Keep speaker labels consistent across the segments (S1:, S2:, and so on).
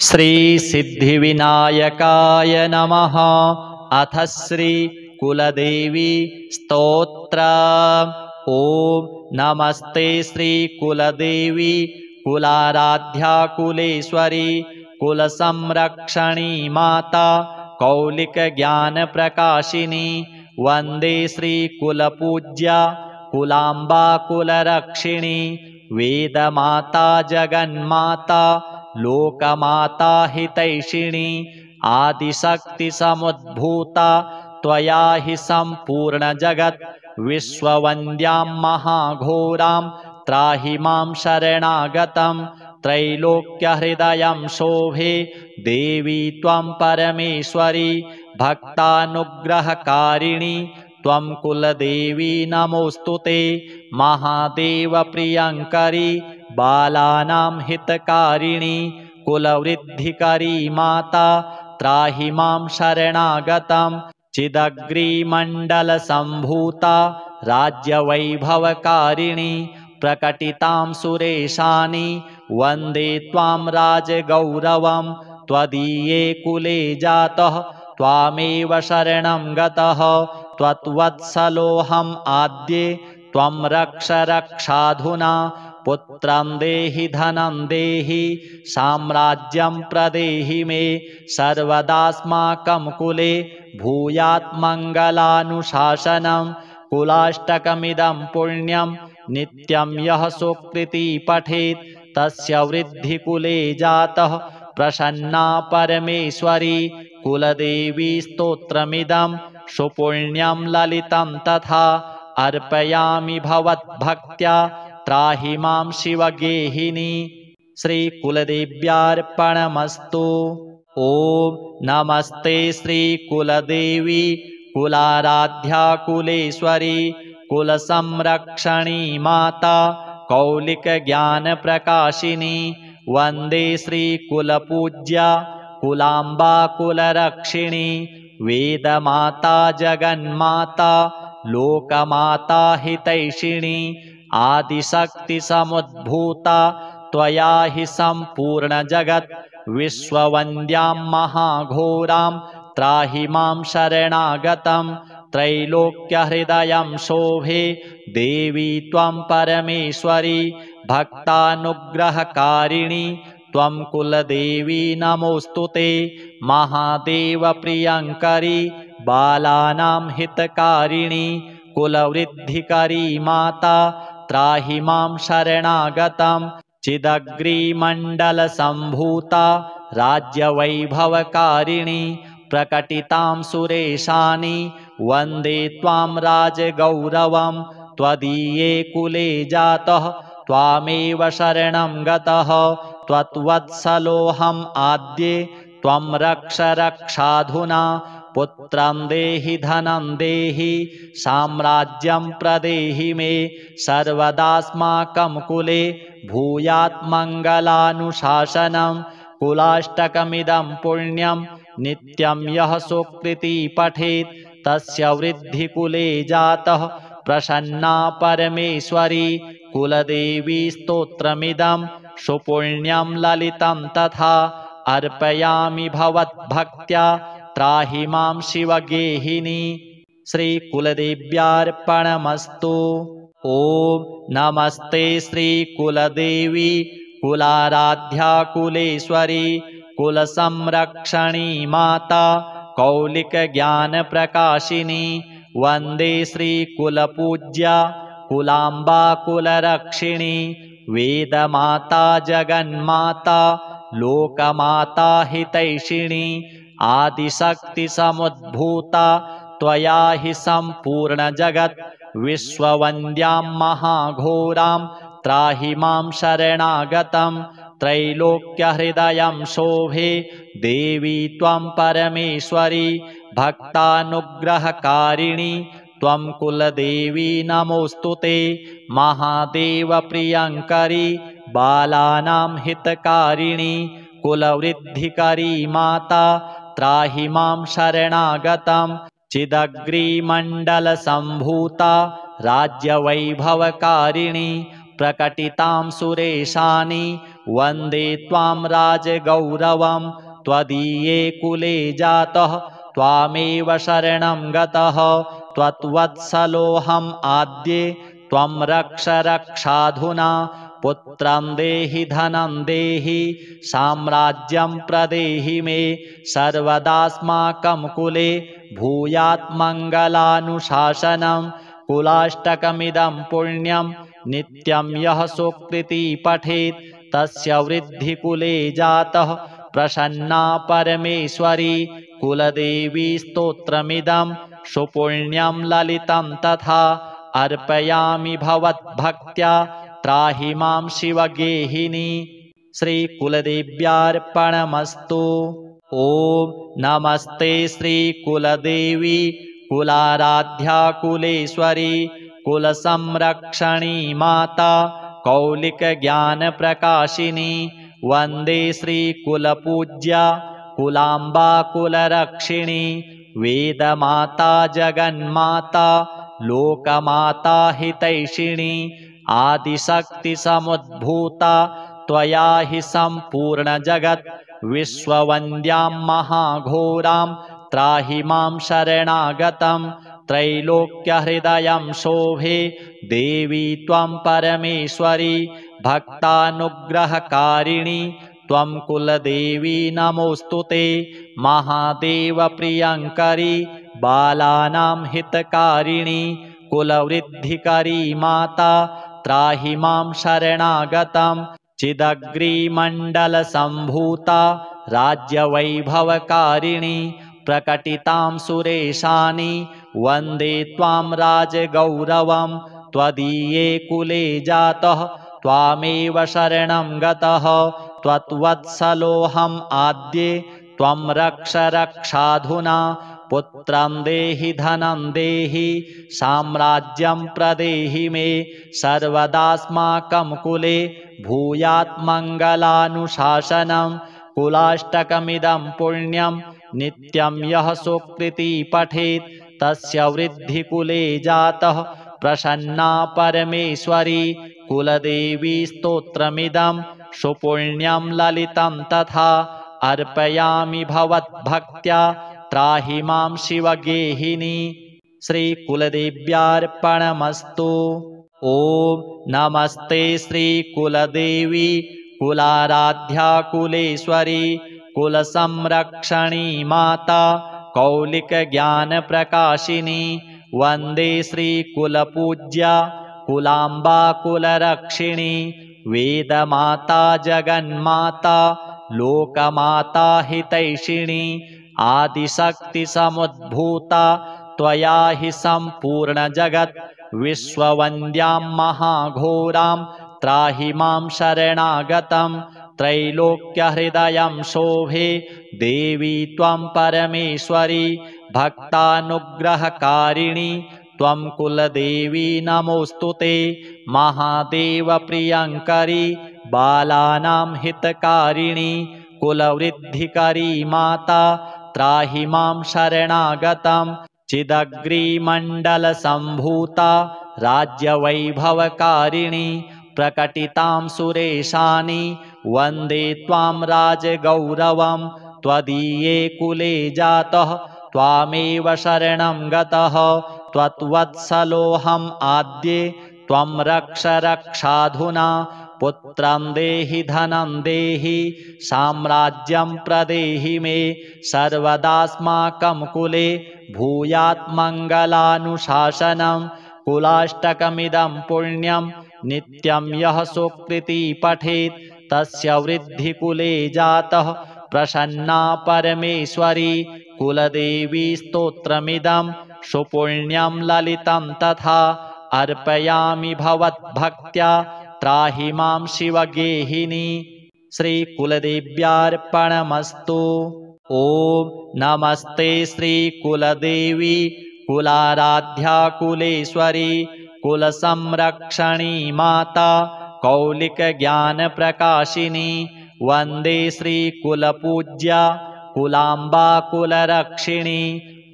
S1: श्री सिद्धिविनायकाय नमः। अथ श्री कुलदेवी स्तोत्र। ओम नमस्ते श्री कुलदेवी कुलाराध्या कुलेश्वरी कुलसंरक्षणी माता कौलिक ज्ञान प्रकाशिनी वंदे श्री कुलपूज्या कुलांबा कुलरक्षिणी वेदमाता जगन्माता लोकमाता हितैषिणी आदिशक्ति समुद्भूता त्वया हि संपूर्ण जगत् विश्ववन्द्यां महाघोरां त्राहि मां शरणागतं त्रैलोक्यहृदयं शोभे देवी त्वं परमेश्वरी भक्तानुग्रहकारिणी त्वं कुलदेवी नमोस्तुते महादेव प्रियंकरी बालानां हितकारिणी कुलवृद्धिकरी माता त्राहि मां शरणागतं चिदग्रीमण्डलसम्भूता राज्यवैभवकारिणी प्रकटितां सुरेशानि वन्दे त्वां राजगौरवं त्वदीये कुले जातः त्वामेव शरणं गतः त्वत्वत्सलोऽहम् आद्ये त्वं रक्ष रक्षाधुना पुत्रं देहि धनं देहि साम्राज्यं प्रदेहि मे सर्वदास्माकं कुले भूयात् मङ्गलानुशासनं कुलाष्टकमिदं पुण्यं नित्यं यः सुकृती पठेत् तस्य वृद्धिकुले जातः प्रसन्ना परमेश्वरी कुलदेवी स्तोत्रमिदं सुपुण्यं ललितं तथा अर्पयामि भवद्भक्त्या त्राहि मां शिवगेहिनी। श्री कुलदेव्यार्पणमस्तु। ओम नमस्ते श्री कुलदेवी कुलाराध्या कुलेश्वरी कुलसंरक्षणी माता कौलिक ज्ञान प्रकाशिनी वंदे श्री कुलपूज्या कुलांबा कुलरक्षिणी वेदमाता जगन्माता लोकमाता हितैषिणी आदिशक्ति समुद्भूता त्वया हि संपूर्ण जगत् विश्ववन्द्यां महाघोरां त्राहि मां शरणागतं त्रैलोक्यहृदयं शोभे देवी त्वं परमेश्वरी भक्तानुग्रहकारिणी त्वं कुलदेवी नमोस्तुते महादेव प्रियंकरी बालानां हितकारिणी कुलवृद्धिकरी माता त्राहि मां शरणागतं चिदग्रीमण्डलसम्भूता राज्यवैभवकारिणी प्रकटितां सुरेशानि वन्दे त्वां राजगौरवं त्वदीये कुले जातः त्वामेव शरणं गतः त्वत्वत्सलोऽहम् आद्ये त्वं रक्ष रक्षाधुना पुत्रं देहि धनं देहि साम्राज्यं प्रदेहि मे सर्वदास्माकं कुले भूयात् मङ्गलानुशासनं कुलाष्टकमिदं पुण्यं नित्यं यः सुकृती पठेत् तस्य वृद्धिकुले जातः प्रसन्ना परमेश्वरी कुलदेवी स्तोत्रमिदं सुपुण्यं ललितं तथा अर्पयामि भवद्भक्त्या त्राहि मां शिवगेहिनी। श्री कुलदेव्यार्पणमस्तु। ओम नमस्ते श्री कुलदेवी कुलाराध्या कुलेश्वरी कुलसंरक्षणी माता कौलिक ज्ञान प्रकाशिनी वंदे श्री कुलपूज्या कुलांबा कुलरक्षिणी वेदमाता जगन्माता लोकमाता हितैषिणी आदिशक्ति समुद्भूता त्वया हि संपूर्ण जगत् विश्ववन्द्यां महाघोरां त्राहि मां शरणागतं त्रैलोक्यहृदयं शोभे देवी त्वं परमेश्वरी भक्तानुग्रहकारिणी त्वं कुलदेवी नमोस्तुते महादेव प्रियंकरी बालानां हितकारिणी कुलवृद्धिकरी माता त्राहि मां शरणागतं चिदग्रीमण्डलसम्भूता राज्यवैभवकारिणी प्रकटितां सुरेशानि वन्दे त्वां राजगौरवं त्वदीये कुले जातः त्वामेव शरणं गतः त्वत्वत्सलोऽहम् आद्ये त्वं रक्ष रक्षाधुना पुत्रं देहि धनं देहि साम्राज्यं प्रदेहि मे सर्वदास्माकं कुले भूयात् मङ्गलानुशासनं कुलाष्टकमिदं पुण्यं नित्यं यः सुकृती पठेत् तस्य वृद्धिकुले जातः प्रसन्ना परमेश्वरी कुलदेवी स्तोत्रमिदं सुपुण्यं ललितं तथा अर्पयामि भवद्भक्त्या त्राहि मां शिवगेहिनी। श्रीकुलदेव्यार्पणमस्तु। ॐ नमस्ते श्रीकुलदेवी कुलाराध्या कुलेश्वरी कुलसंरक्षणी माता कौलिकज्ञानप्रकाशिनी वन्दे श्रीकुलपूज्या कुलाम्बा कुलरक्षिणी वेदमाता जगन्माता लोकमाता हितैषिणी आदिशक्तिसमुद्भूता त्वया हि सम्पूर्णजगत् विश्ववन्द्यां महाघोरां त्राहि मां शरणागतं त्रैलोक्यहृदयं शोभे देवी त्वं परमेश्वरी भक्तानुग्रहकारिणी त्वं कुलदेवी नमोऽस्तु ते महादेवप्रियङ्करी बालानां हितकारिणी कुलवृद्धिकरी माता त्राहि मां शरणागतं चिदग्रीमण्डलसम्भूता राज्यवैभवकारिणी प्रकटितां सुरेशानि वन्दे त्वां राजगौरवं त्वदीये कुले जातः त्वामेव शरणं गतः त्वत्वत्सलोऽहम् आद्ये त्वं रक्ष रक्षाधुना पुत्रं देहि धनं देहि साम्राज्यं प्रदेहि मे सर्वदास्माकं कुले भूयात् मङ्गलानुशासनं कुलाष्टकमिदं पुण्यं नित्यं यः सुकृती पठेत् तस्य वृद्धिकुले जातः प्रसन्ना परमेश्वरी कुलदेवी स्तोत्रमिदं सुपुण्यं ललितं तथा अर्पयामि भवद्भक्त्या त्राहि मां शिवगेहिनी। श्रीकुलदेव्यार्पणमस्तु। ॐ नमस्ते श्रीकुलदेवी कुलाराध्या कुलेश्वरी कुलसंरक्षणी माता कौलिकज्ञानप्रकाशिनी वन्दे श्रीकुलपूज्या कुलाम्बा कुलरक्षिणी वेदमाता जगन्माता लोकमाता हितैषिणी आदिशक्तिसमुद्भूता त्वया हि सम्पूर्णजगत् विश्ववन्द्यां महाघोरां त्राहि मां शरणागतं त्रैलोक्यहृदयं शोभे देवी त्वं परमेश्वरी भक्तानुग्रहकारिणी त्वं कुलदेवी नमोऽस्तु ते महादेवप्रियङ्करी बालानां हितकारिणी कुलवृद्धिकरी माता त्राहि मां शरणागतं चिदग्रीमण्डलसम्भूता राज्यवैभवकारिणी प्रकटितां सुरेशानि वन्दे त्वां राजगौरवं त्वदीये कुले जातः त्वामेव शरणं गतः त्वत्वत्सलोऽहम् आद्ये त्वं रक्ष रक्षाधुना पुत्रं देहि धनं देहि साम्राज्यं प्रदेहि मे सर्वदास्माकं कुले भूयात् मङ्गलानुशासनं कुलाष्टकमिदं पुण्यं नित्यं यः सुकृती पठेत् तस्य वृद्धिकुले जातः प्रसन्ना परमेश्वरी कुलदेवी स्तोत्रमिदं सुपुण्यं ललितं तथा अर्पयामि भवद्भक्त्या त्राहि मां शिवगेहिनी। श्रीकुलदेव्यार्पणमस्तु। ॐ नमस्ते श्रीकुलदेवी कुलाराध्या कुलेश्वरी कुलसंरक्षणी माता कौलिकज्ञानप्रकाशिनी वन्दे श्रीकुलपूज्या कुलाम्बा कुलरक्षिणी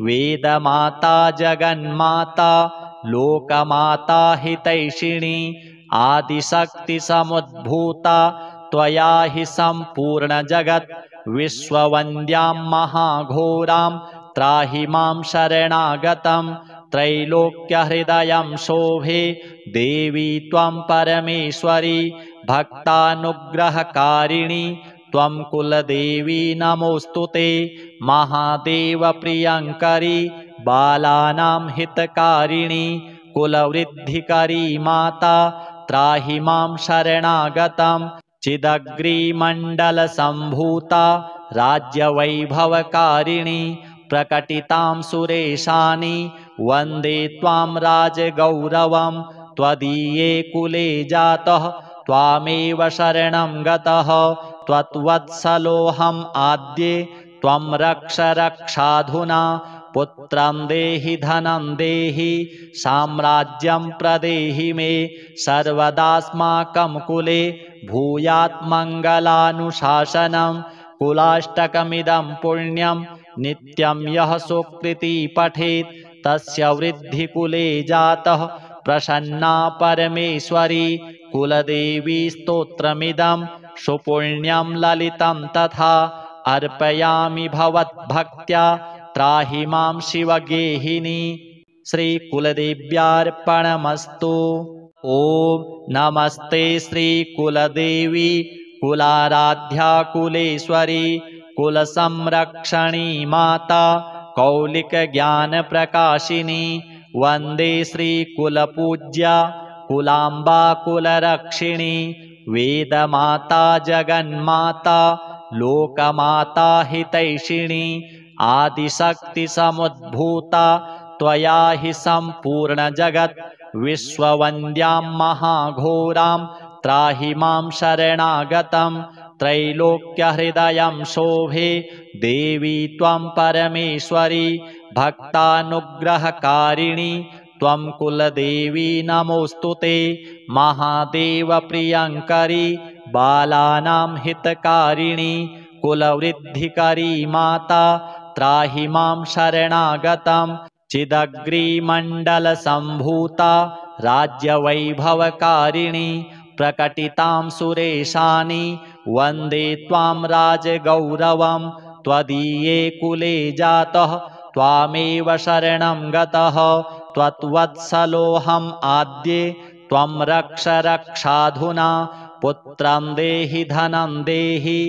S1: वेदमाता जगन्माता लोकमाता हितैषिणी आदिशक्तिसमुद्भूता त्वया हि सम्पूर्णजगत् विश्ववन्द्यां महाघोरां त्राहि मां शरणागतं त्रैलोक्यहृदयं शोभे देवी त्वं परमेश्वरी भक्तानुग्रहकारिणी त्वं कुलदेवी नमोऽस्तु ते महादेवप्रियङ्करी बालानां हितकारिणी कुलवृद्धिकरी माता त्राहि मां शरणागतं चिदग्रीमण्डलसम्भूता राज्यवैभवकारिणी प्रकटितां सुरेशानि वन्दे त्वां राजगौरवं त्वदीये कुले जातः त्वामेव शरणं गतः त्वत्वत्सलोऽहम् आद्ये त्वं रक्ष रक्षाधुना पुत्रं देहि धनं देहि साम्राज्यं प्रदेहि मे सर्वदास्माकं कुले भूयात् मङ्गलानुशासनं कुलाष्टकमिदं पुण्यं नित्यं यः सुकृती पठेत् तस्य वृद्धिकुले जातः प्रसन्ना परमेश्वरी कुलदेवी स्तोत्रमिदं सुपुण्यं ललितं तथा अर्पयामि भवद्भक्त्या त्राहि मां शिवगेहिनी। श्रीकुलदेव्यार्पणमस्तु। ॐ नमस्ते श्रीकुलदेवी कुलाराध्या कुलेश्वरी कुलसंरक्षणी माता कौलिकज्ञानप्रकाशिनी वन्दे श्रीकुलपूज्या कुलाम्बा कुलरक्षिणी वेदमाता जगन्माता लोकमाता हितैषिणी आदिशक्तिसमुद्भूता त्वया हि सम्पूर्णजगत् विश्ववन्द्यां महाघोरां त्राहि मां शरणागतं त्रैलोक्यहृदयं शोभे देवी त्वं परमेश्वरी भक्तानुग्रहकारिणी त्वं कुलदेवी नमोऽस्तु ते महादेवप्रियङ्करी बालानां हितकारिणी कुलवृद्धिकरी माता त्राहि मां शरणागतं चिदग्रीमण्डलसम्भूता राज्यवैभवकारिणी प्रकटितां सुरेशानि वन्दे त्वां राजगौरवं त्वदीये कुले जातः त्वामेव शरणं गतः त्वत्वत्सलोऽहम् आद्ये त्वं रक्ष रक्षाधुना पुत्रं देहि धनं देहि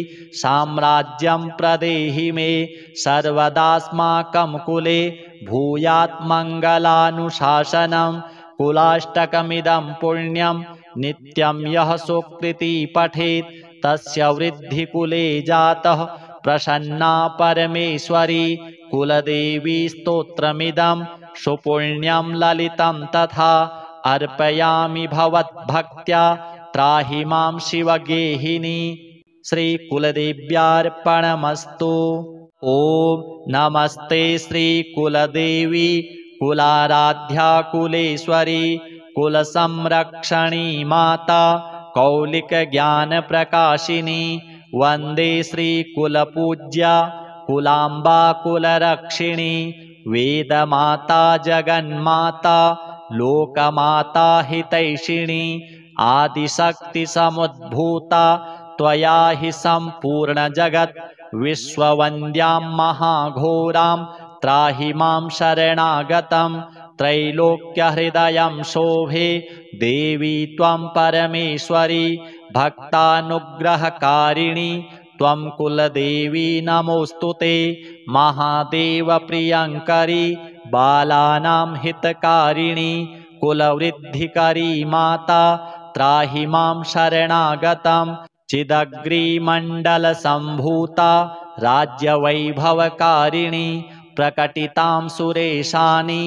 S1: साम्राज्यं प्रदेहि मे सर्वदास्माकं कुले भूयात् मङ्गलानुशासनं कुलाष्टकमिदं पुण्यं नित्यं यः सुकृती पठेत् तस्य वृद्धिकुले जातः प्रसन्ना परमेश्वरी कुलदेवी स्तोत्रमिदं सुपुण्यं ललितं तथा अर्पयामि भवद्भक्त्या त्राहि मां शिवगेहिनी। श्रीकुलदेव्यार्पणमस्तु। ॐ नमस्ते श्रीकुलदेवी कुलाराध्या कुलेश्वरी कुलसंरक्षणी माता कौलिकज्ञानप्रकाशिनी वन्दे श्रीकुलपूज्या कुलाम्बा कुलरक्षिणी वेदमाता जगन्माता लोकमाता हितैषिणी आदिशक्तिसमुद्भूता त्वया हि सम्पूर्णजगत् विश्ववन्द्यां महाघोरां त्राहि मां शरणागतं त्रैलोक्यहृदयं शोभे देवी त्वं परमेश्वरी भक्तानुग्रहकारिणी त्वं कुलदेवी नमोऽस्तु ते महादेवप्रियङ्करी बालानां हितकारिणी कुलवृद्धिकरी माता त्राहि मां शरणागतं चिदग्रीमण्डलसम्भूता राज्यवैभवकारिणी प्रकटितां सुरेशानि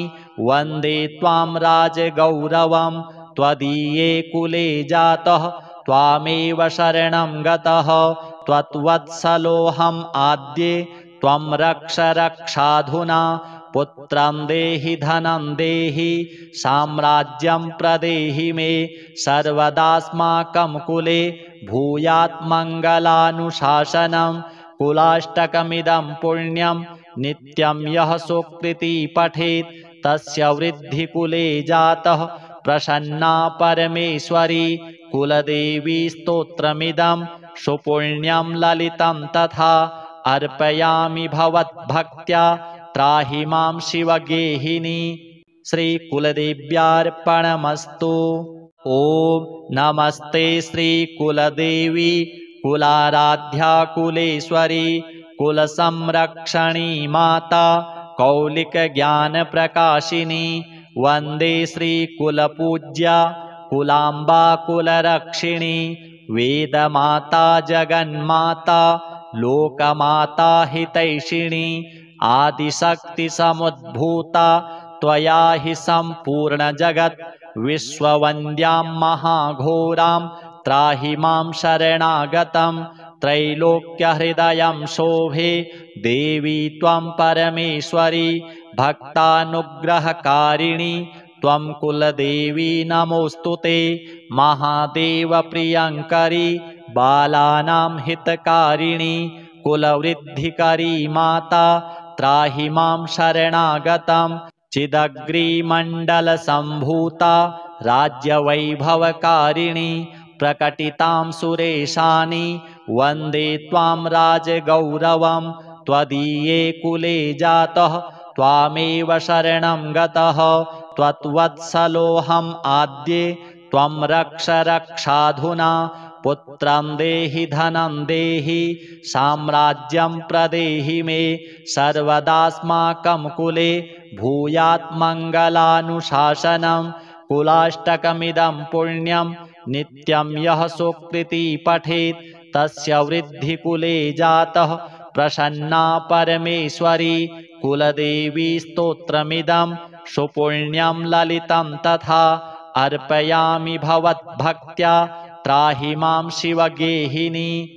S1: वन्दे त्वां राजगौरवं त्वदीये कुले जातः त्वामेव शरणं गतः त्वत्वत्सलोऽहम् आद्ये त्वं रक्ष रक्षाधुना पुत्रं देहि धनं देहि साम्राज्यं प्रदेहि मे सर्वदास्माकं कुले भूयात् मङ्गलानुशासनं कुलाष्टकमिदं पुण्यं नित्यं यः सुकृती पठेत् तस्य वृद्धिकुले जातः प्रसन्ना परमेश्वरी कुलदेवी स्तोत्रमिदं सुपुण्यं ललितं तथा अर्पयामि भवद्भक्त्या त्राहि मां शिवगेहिनी। श्रीकुलदेव्यार्पणमस्तु। ॐ नमस्ते श्रीकुलदेवी कुलाराध्या कुलेश्वरी कुलसंरक्षणी माता कौलिकज्ञानप्रकाशिनी। वन्दे श्रीकुलपूज्या कुलाम्बा कुलरक्षिणी। वेदमाता जगन्माता लोकमाता हितैषिणी। आदिशक्तिसमुद्भूता त्वया हि सम्पूर्णजगत्। विश्ववन्द्यां महाघोरां त्राहि मां शरणागतं। त्रैलोक्यहृदयं शोभे देवी त्वं परमेश्वरी। भक्तानुग्रहकारिणी त्वं कुलदेवी नमोऽस्तु ते। महादेवप्रियङ्करी बालानां हितकारिणी। कुलवृद्धिकरी माता त्राहि मां शरणागतं। चिदग्रीमण्डलसम्भूता राज्यवैभवकारिणी। प्रकटितां सुरेशानि वन्दे त्वां राजगौरवं। त्वदीये कुले जातः त्वामेव शरणं गतः। त्वत्वत्सलोऽहम् आद्ये त्वं रक्ष रक्षाधुना। पुत्रं देहि धनं देहि साम्राज्यं प्रदेहि मे। सर्वदास्माकं कुले भूयात् मङ्गलानुशासनं। कुलाष्टकमिदं पुण्यं नित्यं यः सुकृती पठेत् तस्य वृद्धिकुले जातः प्रसन्ना परमेश्वरी। कुलदेवी स्तोत्रमिदं सुपुण्यं ललितं तथा अर्पयामि भवद्भक्त्या त्राहि मां शिवगेहिनी।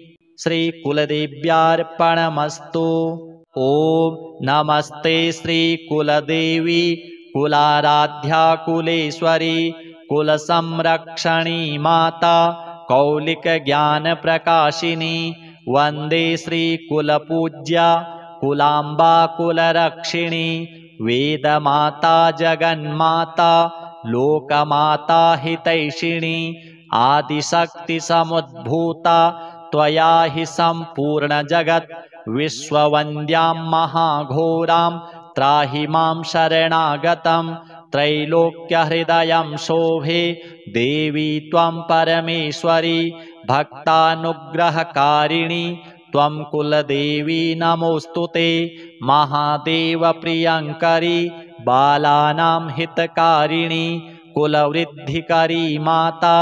S1: श्रीकुलदेव्यार्पणमस्तु। ॐ नमस्ते श्रीकुलदेवी कुलाराध्या कुलेश्वरी कुलसंरक्षणी माता कौलिकज्ञानप्रकाशिनी। वन्दे श्रीकुलपूज्या कुलाम्बा कुलरक्षिणी। वेदमाता जगन्माता लोकमाता हितैषिणी। आदिशक्तिसमुद्भूता त्वया हि सम्पूर्णजगत्। विश्ववन्द्यां महाघोरां त्राहि मां शरणागतं। त्रैलोक्यहृदयं शोभे देवी त्वं परमेश्वरी। भक्तानुग्रहकारिणी त्वं कुलदेवी नमोऽस्तु ते। महादेवप्रियङ्करी बालानां हितकारिणी। कुलवृद्धिकरी माता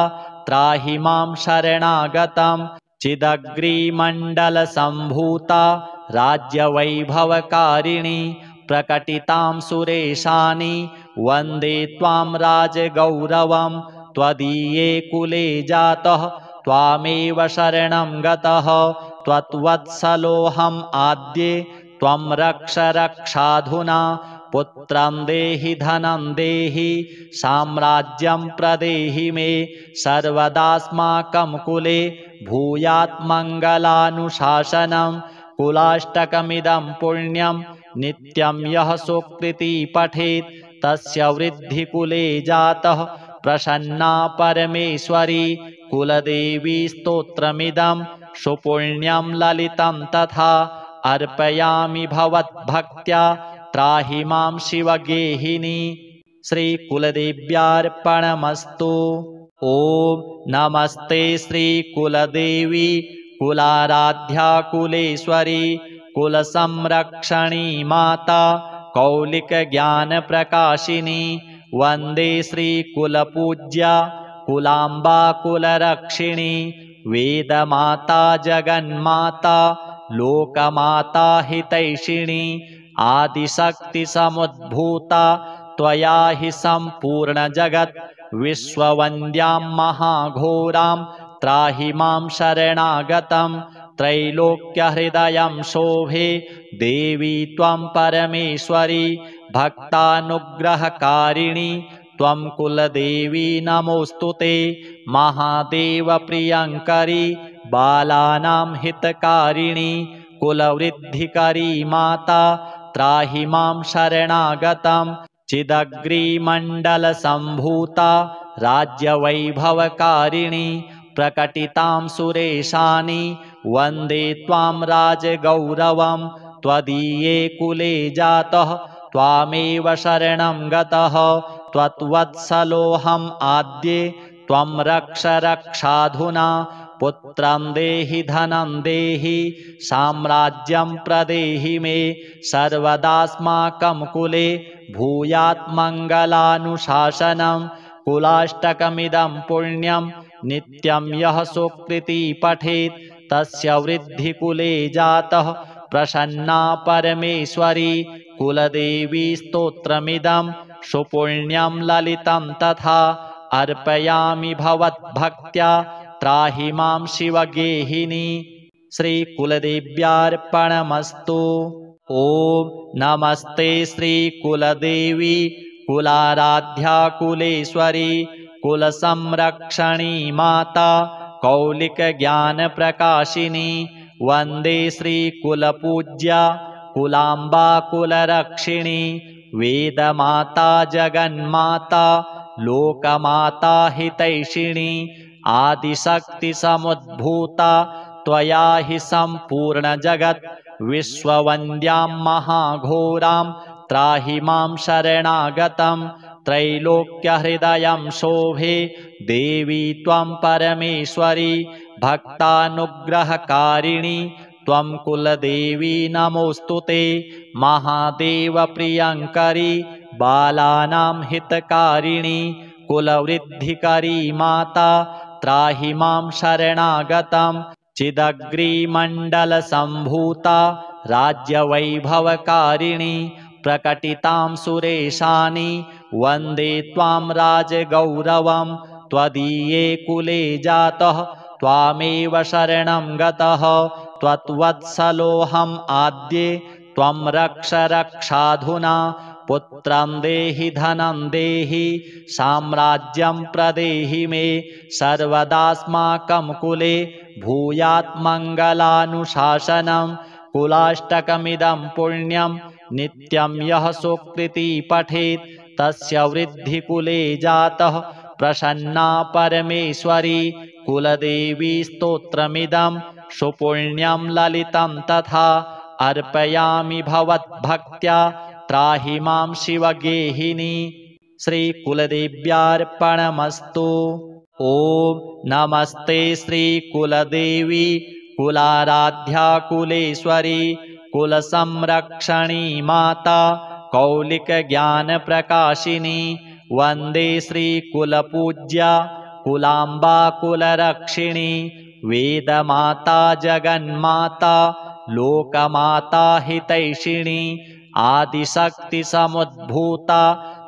S1: त्राहि मां शरणागतं। चिदग्रीमण्डलसम्भूता राज्यवैभवकारिणी। प्रकटितां सुरेशानि वन्दे त्वां राजगौरवं। त्वदीये कुले जातः त्वामेव शरणं गतः। त्वत्वत्सलोऽहम् आद्ये त्वं रक्ष रक्षाधुना। पुत्रं देहि धनं देहि साम्राज्यं प्रदेहि मे। सर्वदास्माकं कुले भूयात् मङ्गलानुशासनं। कुलाष्टकमिदं पुण्यं नित्यं यः सुकृती पठेत् तस्य वृद्धिकुले जातः प्रसन्ना परमेश्वरी। कुलदेवी स्तोत्रमिदं सुपुण्यं ललितं तथा अर्पयामि भवद्भक्त्या त्राहि मां शिवगेहिनी। श्रीकुलदेव्यार्पणमस्तु। ॐ नमस्ते श्रीकुलदेवी कुलाराध्या कुलेश्वरी कुलसंरक्षणी माता कौलिकज्ञानप्रकाशिनी। वन्दे श्रीकुलपूज्या कुलाम्बा कुलरक्षिणी। वेदमाता जगन्माता लोकमाता हितैषिणी। आदिशक्तिसमुद्भूता त्वया हि सम्पूर्णजगत्। विश्ववन्द्यां महाघोरां त्राहि मां शरणागतं। त्रैलोक्यहृदयं शोभे देवी त्वं परमेश्वरी। भक्तानुग्रहकारिणी त्वं कुलदेवी नमोऽस्तु ते। महादेवप्रियङ्करी बालानां हितकारिणी। कुलवृद्धिकरी माता त्राहि मां शरणागतं। चिदग्रीमण्डलसम्भूता राज्यवैभवकारिणी। प्रकटितां सुरेशानि वन्दे त्वां राजगौरवं त्वदीये कुले जातः त्वामेव शरणं गतः त्वत्वत्सलोऽहम् आद्ये त्वं रक्ष रक्षाधुना पुत्रं देहि धनं देहि साम्राज्यं प्रदेहि मे सर्वदास्माकं कुले भूयात् मङ्गलानुशासनं कुलाष्टकमिदं पुण्यं नित्यं यः सुकृती पठेत् तस्य वृद्धिकुले जातः प्रसन्ना परमेश्वरी कुलदेवी स्तोत्रमिदं सुपुण्यं ललितं तथा अर्पयामि भवद्भक्त्या त्राहि मां शिवगेहिनी। श्रीकुलदेव्यार्पणमस्तु। ॐ नमस्ते श्रीकुलदेवी कुलाराध्या कुलेश्वरी कुलसंरक्षणी माता कौलिकज्ञानप्रकाशिनी वन्दे श्रीकुलपूज्या कुलाम्बा कुलरक्षिणी वेदमाता जगन्माता लोकमाता हितैषिणी आदिशक्तिसमुद्भूता त्वया हि सम्पूर्णजगत् विश्ववन्द्यां महाघोरां त्राहि मां शरणागतं त्रैलोक्यहृदयं शोभे देवी त्वं परमेश्वरी भक्तानुग्रहकारिणी त्वं कुलदेवी नमोऽस्तु ते महादेवप्रियङ्करी बालानां हितकारिणी कुलवृद्धिकरी माता त्राहि मां शरणागतं चिदग्रीमण्डलसम्भूता राज्यवैभवकारिणी प्रकटितां सुरेशानि वन्दे त्वां राजगौरवं त्वदीये कुले जातः त्वामेव शरणं गतः त्वत्वत्सलोऽहम् आद्ये त्वं रक्ष रक्षाधुना पुत्रं देहि धनं देहि साम्राज्यं प्रदेहि मे सर्वदास्माकं कुले भूयात् मङ्गलानुशासनं कुलाष्टकमिदं पुण्यं नित्यं यः सुकृती पठेत् तस्य वृद्धिकुले जातः प्रसन्ना परमेश्वरी कुलदेवी स्तोत्रमिदं सुपुण्यं ललितं तथा अर्पयामि भवद्भक्त्या त्राहि मां शिवगेहिनी। श्रीकुलदेव्यार्पणमस्तु। ॐ नमस्ते श्रीकुलदेवी कुलाराध्या कुलेश्वरी कुलसंरक्षणी माता कौलिकज्ञानप्रकाशिनी वन्दे श्रीकुलपूज्या कुलाम्बा कुलरक्षिणी वेदमाता जगन्माता लोकमाता हितैषिणी आदिशक्तिसमुद्भूता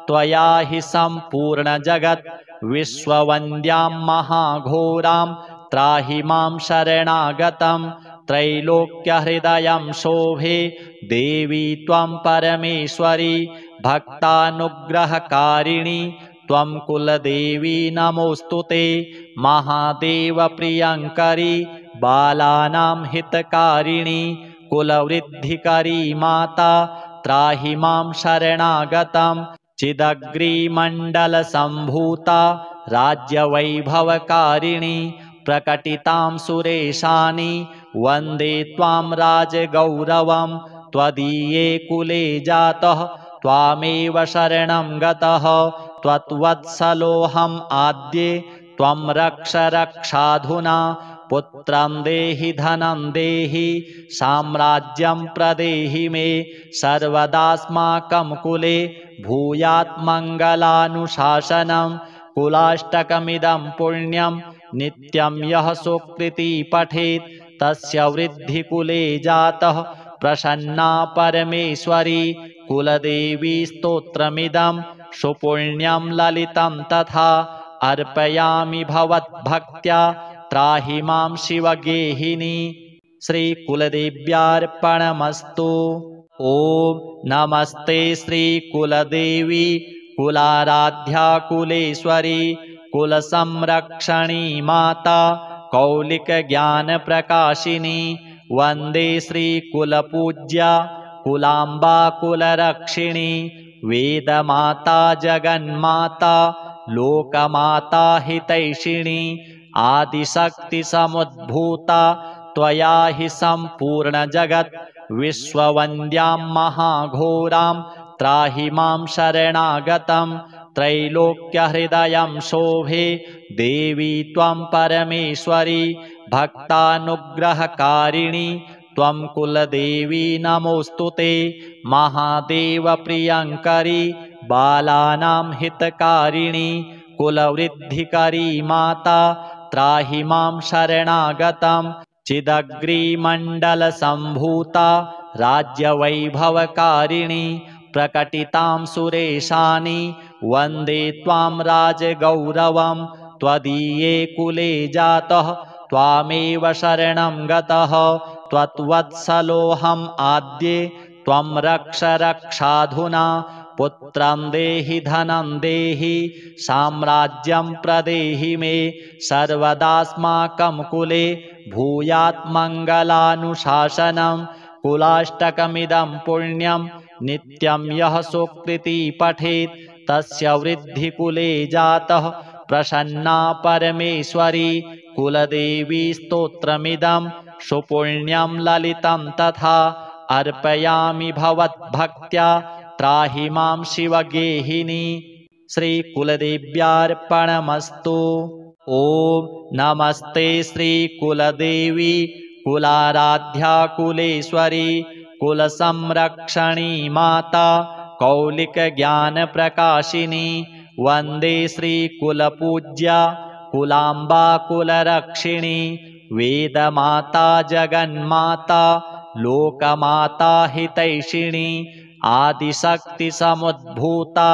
S1: त्वया हि सम्पूर्णजगत् विश्ववन्द्यां महाघोरां त्राहि मां शरणागतं त्रैलोक्यहृदयं शोभे देवी त्वं परमेश्वरी भक्तानुग्रहकारिणी त्वं कुलदेवी नमोऽस्तु ते महादेवप्रियङ्करी बालानां हितकारिणी कुलवृद्धिकरी माता त्राहि मां शरणागतं चिदग्रीमण्डलसम्भूता राज्यवैभवकारिणी प्रकटितां सुरेशानि वन्दे त्वां राजगौरवं त्वदीये कुले जातः त्वामेव शरणं गतः त्वत्वत्सलोऽहम् आद्ये त्वं रक्ष रक्षाधुना पुत्रं देहि धनं देहि साम्राज्यं प्रदेहि मे सर्वदास्माकं कुले भूयात् मङ्गलानुशासनं कुलाष्टकमिदं पुण्यं नित्यं यः सुकृती पठेत् तस्य वृद्धिकुले जातः प्रसन्ना परमेश्वरी कुलदेवी स्तोत्रमिदं सुपुण्यं ललितं तथा अर्पयामि भवद्भक्त्या त्राहि मां शिवगेहिनी। श्रीकुलदेव्यार्पणमस्तु। ॐ नमस्ते श्रीकुलदेवी कुलाराध्या कुलेश्वरी कुलसंरक्षणी माता कौलिकज्ञानप्रकाशिनी वन्दे श्रीकुलपूज्या कुलाम्बा कुलरक्षिणी वेदमाता जगन्माता लोकमाता हितैषिणी आदिशक्तिसमुद्भूता त्वया हि सम्पूर्णजगत् विश्ववन्द्यां महाघोरां त्राहि मां शरणागतं त्रैलोक्यहृदयं शोभे देवी त्वं परमेश्वरी भक्तानुग्रहकारिणी त्वं कुलदेवी नमोऽस्तु ते महादेवप्रियङ्करी बालानां हितकारिणी कुलवृद्धिकरी माता त्राहि मां शरणागतं चिदग्रीमण्डलसम्भूता राज्यवैभवकारिणी प्रकटितां सुरेशानि वन्दे त्वां राजगौरवं त्वदीये कुले जातः त्वामेव शरणं गतः त्वत्वत्सलोऽहम् आद्ये त्वं रक्ष रक्षाधुना पुत्रं देहि धनं देहि साम्राज्यं प्रदेहि मे सर्वदास्माकं कुले भूयात् मङ्गलानुशासनं कुलाष्टकमिदं पुण्यं नित्यं यः सुकृती पठेत् तस्य वृद्धिकुले जातः प्रसन्ना परमेश्वरी कुलदेवी स्तोत्रमिदं सुपुण्यं ललितं तथा अर्पयामि भवद्भक्त्या त्राहि मां शिवगेहिनी। श्रीकुलदेव्यार्पणमस्तु। ॐ नमस्ते श्रीकुलदेवी कुलाराध्या कुलेश्वरी कुलसंरक्षणी माता कौलिकज्ञानप्रकाशिनी वन्दे श्रीकुलपूज्या कुलाम्बा कुलरक्षिणी वेदमाता जगन्माता लोकमाता हितैषिणी आदिशक्तिसमुद्भूता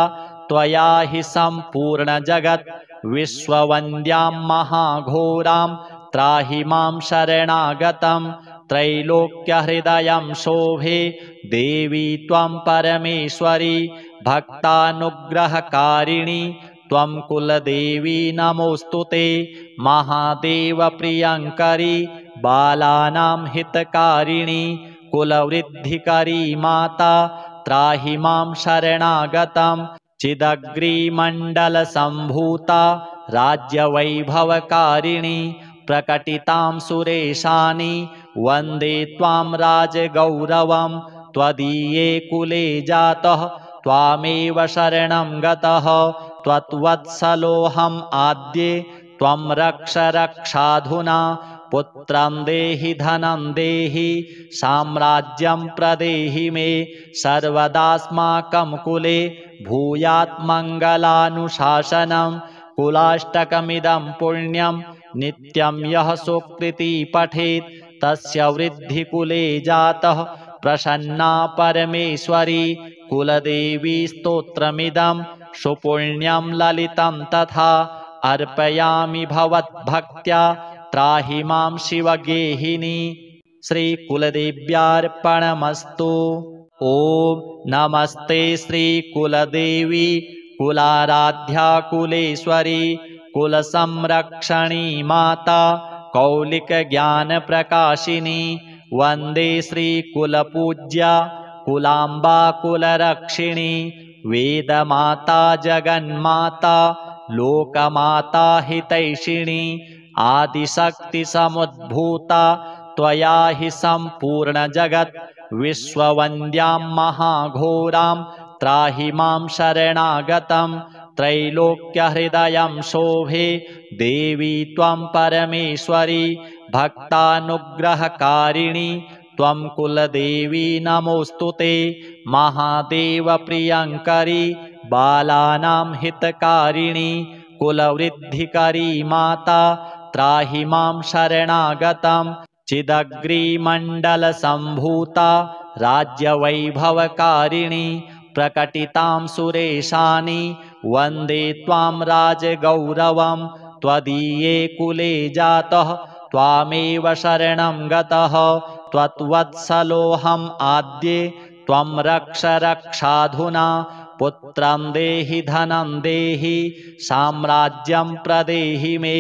S1: त्वया हि सम्पूर्णजगत् विश्ववन्द्यां महाघोरां त्राहि मां शरणागतं त्रैलोक्यहृदयं शोभे देवी त्वं परमेश्वरी भक्तानुग्रहकारिणी त्वं कुलदेवी नमोऽस्तु ते महादेवप्रियङ्करी बालानां हितकारिणी कुलवृद्धिकरी माता त्राहि मां शरणागतं चिदग्रीमण्डलसम्भूता राज्यवैभवकारिणी प्रकटितां सुरेशानि वन्दे त्वां राजगौरवं त्वदीये कुले जातः त्वामेव शरणं गतः त्वत्वत्सलोऽहम् आद्ये त्वं रक्ष रक्षाधुना पुत्रं देहि धनं देहि साम्राज्यं प्रदेहि मे सर्वदास्माकं कुले भूयात् मङ्गलानुशासनं कुलाष्टकमिदं पुण्यं नित्यं यः सुकृती पठेत् तस्य वृद्धिकुले जातः प्रसन्ना परमेश्वरी कुलदेवी स्तोत्रमिदं सुपुण्यं ललितं तथा अर्पयामि भवद्भक्त्या त्राहि मां शिवगेहिनी। श्रीकुलदेव्यार्पणमस्तु। ॐ नमस्ते श्रीकुलदेवी कुलाराध्या कुलेश्वरी कुलसंरक्षणी माता कौलिकज्ञानप्रकाशिनी वन्दे श्रीकुलपूज्या कुलाम्बा कुलरक्षिणी वेदमाता जगन्माता लोकमाता हितैषिणी आदिशक्तिसमुद्भूता त्वया हि सम्पूर्णजगत् विश्ववन्द्यां महाघोरां त्राहि मां शरणागतं त्रैलोक्यहृदयं शोभे देवी त्वं परमेश्वरी भक्तानुग्रहकारिणी त्वं कुलदेवी नमोऽस्तु ते महादेवप्रियङ्करी बालानां हितकारिणी कुलवृद्धिकरी माता त्राहि मां शरणागतं चिदग्रीमण्डलसम्भूता राज्यवैभवकारिणी प्रकटितां सुरेशानि वन्दे त्वां राजगौरवं त्वदीये कुले जातः त्वामेव शरणं गतः त्वत्वत्सलोऽहम् आद्ये त्वं रक्ष रक्षाधुना पुत्रं देहि धनं देहि साम्राज्यं प्रदेहि मे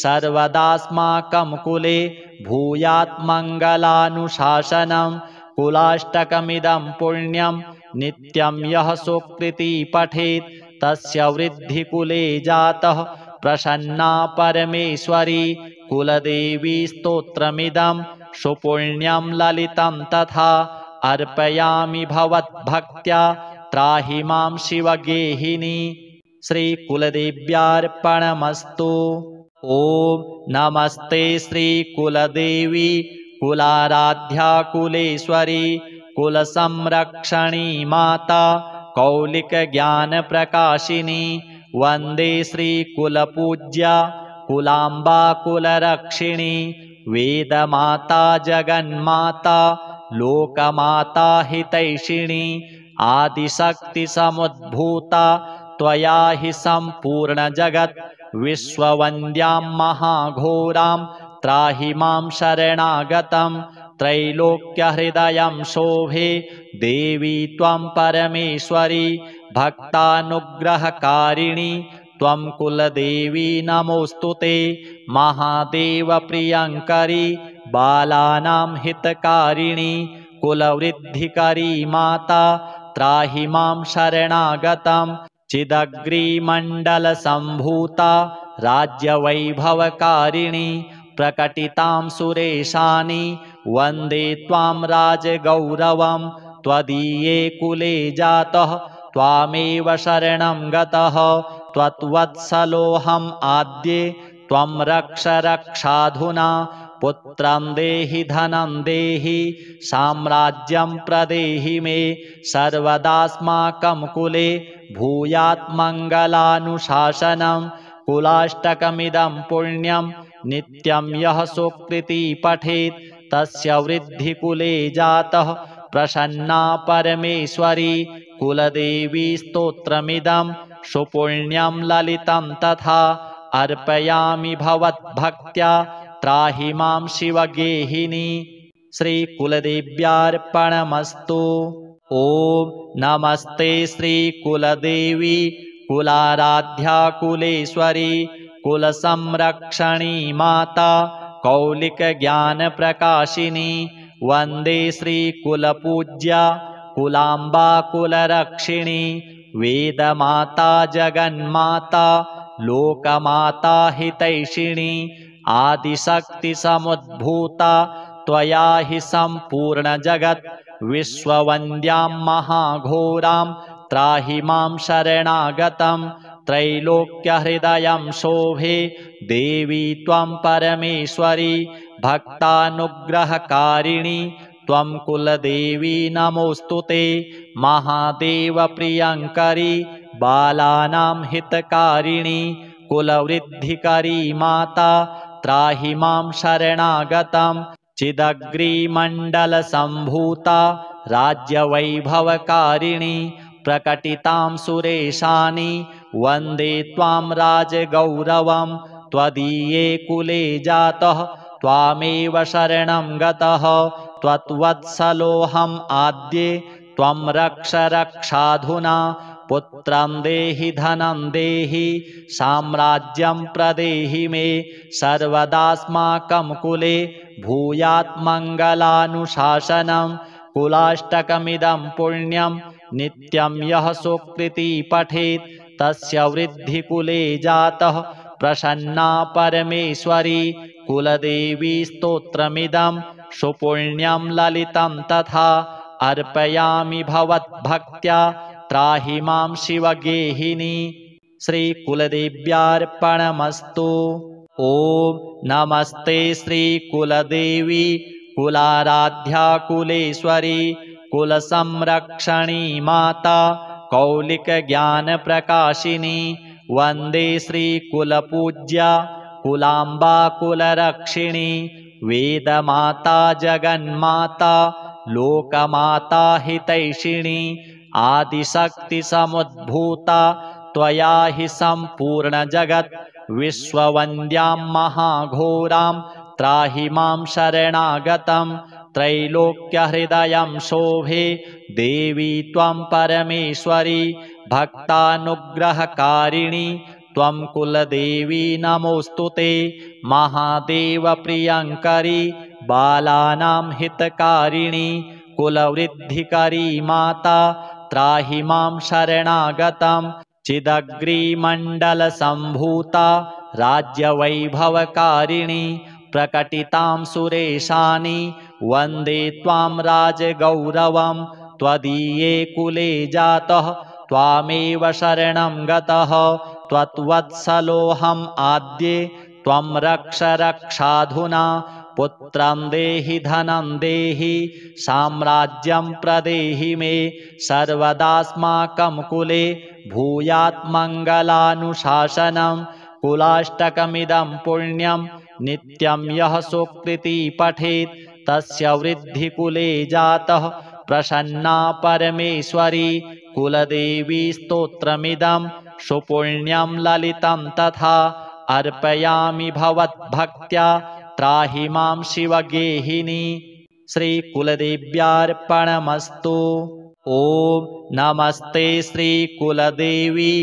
S1: सर्वदास्माकं कुले भूयात् मङ्गलानुशासनं कुलाष्टकमिदं पुण्यं नित्यं यः सुकृती पठेत् तस्य वृद्धिकुले जातः प्रसन्ना परमेश्वरी कुलदेवी स्तोत्रमिदं सुपुण्यं ललितं तथा अर्पयामि भवद्भक्त्या त्राहि मां शिवगेहिनी। श्रीकुलदेव्यार्पणमस्तु। ॐ नमस्ते श्रीकुलदेवी कुलाराध्या कुलेश्वरी कुलसंरक्षणी माता कौलिकज्ञानप्रकाशिनी। वन्दे श्रीकुलपूज्या कुलाम्बा कुलरक्षिणी वेदमाता जगन्माता लोकमाता हितैषिणी। आदिशक्तिसमुद्भूता त्वया हि सम्पूर्णजगत् विश्ववन्द्यां महाघोरां त्राहि मां शरणागतं। त्रैलोक्यहृदयं शोभे देवी त्वं परमेश्वरी भक्तानुग्रहकारिणी त्वं कुलदेवी नमोऽस्तु ते। महादेवप्रियङ्करी बालानां हितकारिणी कुलवृद्धिकरी माता त्राहि मां शरणागतं। चिदग्रीमण्डलसम्भूता राज्यवैभवकारिणी प्रकटितां सुरेशानि वन्दे त्वां राजगौरवं। त्वदीये कुले जातः त्वामेव शरणं गतः त्वत्वत्सलोऽहम् आद्ये त्वं रक्ष रक्षाधुना। पुत्रं देहि धनं देहि साम्राज्यं प्रदेहि मे सर्वदास्माकं कुले भूयात् मङ्गलानुशासनं। कुलाष्टकमिदं पुण्यं नित्यं यः सुकृती पठेत् तस्य वृद्धिकुले जातः प्रसन्ना परमेश्वरी कुलदेवी स्तोत्रमिदं सुपुण्यं ललितं तथा अर्पयामि भवद्भक्त्या त्राहि मां शिवगेहिनी। श्रीकुलदेव्यार्पणमस्तु। ॐ नमस्ते श्रीकुलदेवी कुलाराध्या कुलेश्वरी कुलसंरक्षणी माता कौलिकज्ञानप्रकाशिनी। वन्दे श्रीकुलपूज्या कुलाम्बा कुलरक्षिणी वेदमाता जगन्माता लोकमाता हितैषिणी। आदिशक्तिसमुद्भूता त्वया हि सम्पूर्णजगत् विश्ववन्द्यां महाघोरां त्राहि मां शरणागतं। त्रैलोक्यहृदयं शोभे देवी त्वं परमेश्वरी भक्तानुग्रहकारिणी त्वं कुलदेवी नमोऽस्तु ते। महादेवप्रियङ्करी बालानां हितकारिणी कुलवृद्धिकरी माता त्राहि मां शरणागतं। चिदग्रीमण्डलसम्भूता राज्यवैभवकारिणी प्रकटितां सुरेशानि वन्दे त्वां राजगौरवं। त्वदीये कुले जातः त्वामेव शरणं गतः त्वत्वत्सलोऽहम् आद्ये त्वं रक्ष रक्षाधुना। पुत्रं देहि धनं देहि साम्राज्यं प्रदेहि मे सर्वदास्माकं कुले भूयात् मङ्गलानुशासनं। कुलाष्टकमिदं पुण्यं नित्यं यः सुकृती पठेत् तस्य वृद्धिकुले जातः प्रसन्ना परमेश्वरी कुलदेवी स्तोत्रमिदं सुपुण्यं ललितं तथा अर्पयामि भवद्भक्त्या त्राहि मां शिवगेहिनी। श्रीकुलदेव्यार्पणमस्तु। ॐ नमस्ते श्रीकुलदेवी कुलाराध्या कुलेश्वरी कुलसंरक्षणी माता कौलिकज्ञानप्रकाशिनी। वन्दे श्रीकुलपूज्या कुलाम्बा कुलरक्षिणी वेदमाता जगन्माता लोकमाता हितैषिणी। आदिशक्तिसमुद्भूता त्वया हि सम्पूर्णजगत् विश्ववन्द्यां महाघोरां त्राहि मां शरणागतं। त्रैलोक्यहृदयं शोभे देवी त्वं परमेश्वरी भक्तानुग्रहकारिणी त्वं कुलदेवी नमोऽस्तु ते। महादेवप्रियङ्करी बालानां हितकारिणी कुलवृद्धिकरी माता त्राहि मां शरणागतं। चिदग्रीमण्डलसम्भूता राज्यवैभवकारिणि प्रकटितां सुरेशानि वन्दे त्वां राजगौरवं त्वदीये कुले जातः त्वामेव शरणं गतः त्वत्वत्सलोऽहम् आद्ये त्वं रक्ष रक्षाधुना पुत्रं देहि धनं देहि साम्राज्यं प्रदेहि मे सर्वदास्माकं कुले भूयात् मङ्गलानुशासनं कुलाष्टकमिदं पुण्यं नित्यं यः सुकृती पठेत् तस्य वृद्धिकुले जातः प्रसन्ना परमेश्वरी कुलदेवी स्तोत्रमिदं सुपुण्यं ललितं तथा अर्पयामि भवद्भक्त्या त्राहि मां शिवगेहिनी। श्रीकुलदेव्यार्पणमस्तु। ॐ नमस्ते श्रीकुलदेवी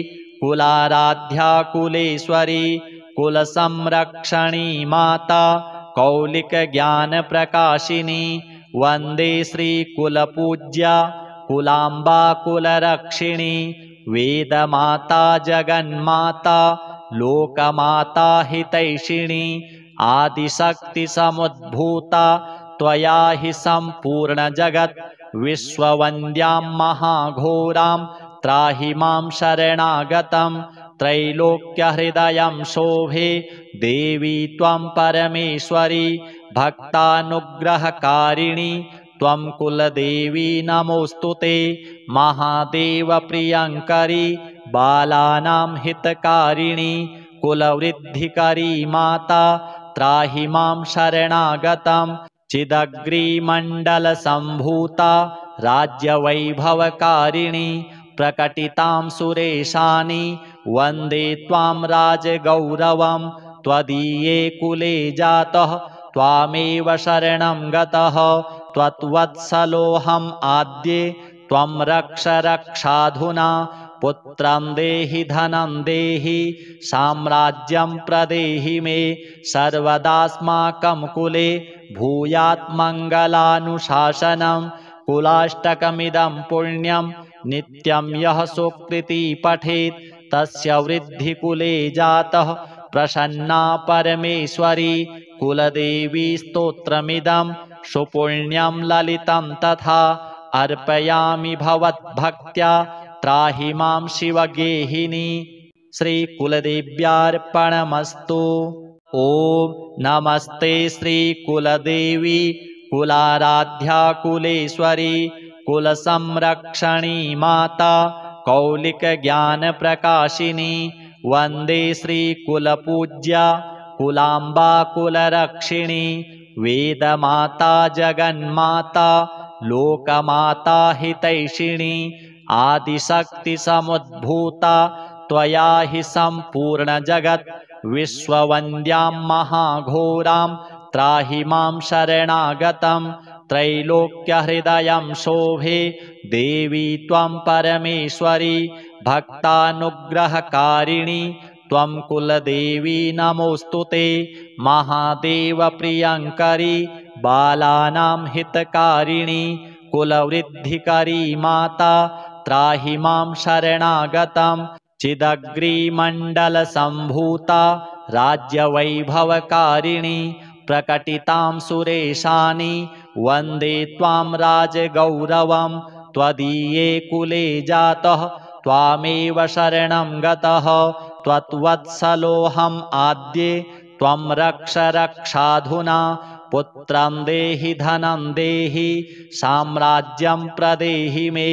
S1: कुलाराध्या कुलेश्वरी कुलसंरक्षणी माता कौलिकज्ञानप्रकाशिनी वन्दे श्रीकुलपूज्या कुलाम्बा कुलरक्षिणी वेदमाता जगन्माता लोकमाता हितैषिणी आदिशक्तिसमुद्भूता त्वया हि सम्पूर्णजगत् विश्ववन्द्यां महाघोरां त्राहि मां शरणागतं त्रैलोक्यहृदयं शोभे देवी त्वं परमेश्वरी भक्तानुग्रहकारिणी त्वं कुलदेवी नमोऽस्तु ते महादेवप्रियङ्करी बालानां हितकारिणी कुलवृद्धिकरी माता त्राहि मां शरणागतं चिदग्रीमण्डलसम्भूता राज्यवैभवकारिणी प्रकटितां सुरेशानि वन्दे त्वां राजगौरवं त्वदीये कुले जातः त्वामेव शरणं गतः त्वत्वत्सलोऽहम् आद्ये त्वं रक्ष रक्षाधुना पुत्रं देहि धनं देहि साम्राज्यं प्रदेहि मे सर्वदास्माकं कुले भूयात् मङ्गलानुशासनं कुलाष्टकमिदं पुण्यं नित्यं यः सुकृती पठेत् तस्य वृद्धिकुले जातः प्रसन्ना परमेश्वरी कुलदेवी स्तोत्रमिदं सुपुण्यं ललितं तथा अर्पयामि भवद्भक्त्या त्राहि मां शिवगेहिनी। श्रीकुलदेव्यार्पणमस्तु। ॐ नमस्ते श्रीकुलदेवी कुलाराध्या कुलेश्वरी कुलसंरक्षणी माता कौलिकज्ञानप्रकाशिनी वन्दे श्रीकुलपूज्या कुलाम्बा कुलरक्षिणी वेदमाता जगन्माता लोकमाता हितैषिणी आदिशक्तिसमुद्भूता त्वया हि सम्पूर्णजगत् विश्ववन्द्यां महाघोरां त्राहि मां शरणागतं त्रैलोक्यहृदयं शोभे देवी त्वं परमेश्वरी भक्तानुग्रहकारिणी त्वं कुलदेवी नमोऽस्तु ते महादेवप्रियङ्करी बालानां हितकारिणी कुलवृद्धिकरी माता त्राहि मां शरणागतं चिदग्रीमण्डलसम्भूता राज्यवैभवकारिणी प्रकटितां सुरेशानि वन्दे त्वां राजगौरवं त्वदीये कुले जातः त्वामेव शरणं गतः त्वत्वत्सलोऽहम् आद्ये त्वं रक्ष रक्षाधुना पुत्रं देहि धनं देहि साम्राज्यं प्रदेहि मे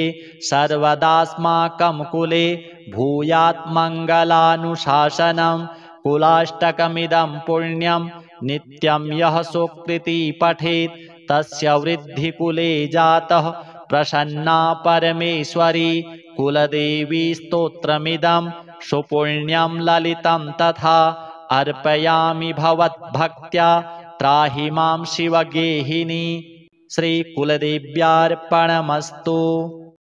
S1: सर्वदास्माकं कुले भूयात् मङ्गलानुशासनं कुलाष्टकमिदं पुण्यं नित्यं यः सुकृती पठेत् तस्य वृद्धिकुले जातः प्रसन्ना परमेश्वरी कुलदेवी स्तोत्रमिदं सुपुण्यं ललितं तथा अर्पयामि भवद्भक्त्या त्राहि मां शिवगेहिनी। श्रीकुलदेव्यार्पणमस्तु।